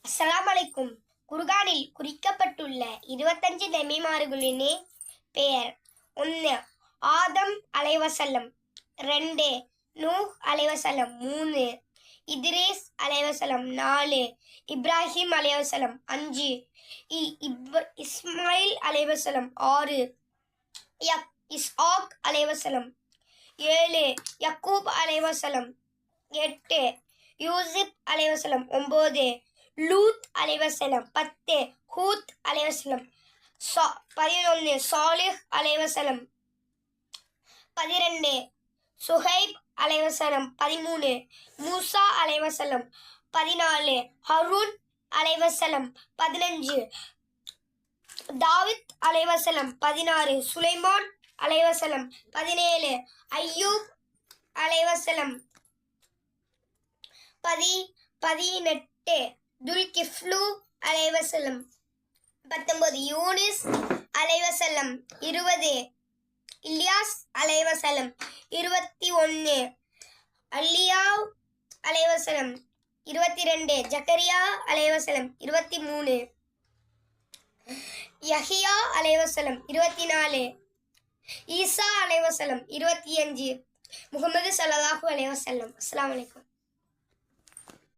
அஸ்ஸலாமு அலைக்கும். குர்ஆனில் குறிக்கப்பட்டுள்ள 25 நபிமார்களின் பெயர்: 1 ஆதம் அலைஹிஸ்ஸலாம், 2 நூஹ் அலைஹிஸ்ஸலாம், 3 இத்ரீஸ் அலைஹிஸ்ஸலாம், 4 இப்ராஹிம் அலைஹிஸ்ஸலாம், 5 இஸ்மாயில் அலைஹிஸ்ஸலாம், 6 இஸ்ஹாக் அலைஹிஸ்ஸலாம், 7 யக்கூப் அலைஹிஸ்ஸலாம், 8 யூசுப் அலைஹிஸ்ஸலாம், 9 லூத் அலைஹிஸ்ஸலாம், 10 ஹூத் அலைஹிஸ்ஸலாம், 11 சாலிஹ் அலைஹிஸ்ஸலாம், 12 சுஹைப் அலைஹிஸ்ஸலாம், 13 மூசா அலைஹிஸ்ஸலாம், 14 ஹாரூன் அலைஹிஸ்ஸலாம், 15 தாவீத் அலைஹிஸ்ஸலாம், 16 சுலைமான் அலைஹிஸ்ஸலாம், 17 அய்யூப் அலைஹிஸ்ஸலாம், 18 துல்கிஃப்லு அலைஹிஸ்ஸலாம், 19 யூனிஸ் அலைஹிஸ்ஸலாம், 20 இல்யாஸ் அலைஹிஸ்ஸலாம், 21 அலியாவ் அலைஹிஸ்ஸலாம், 22 ஜக்கரியா அலைஹிஸ்ஸலாம், 23 யஹ்யா அலைஹிஸ்ஸலாம், 24 ஈசா அலைஹிஸ்ஸலாம், 25 முஹம்மது ஸல்லல்லாஹு அலைஹி வஸல்லம். அஸ்ஸலாமு அலைக்கும்.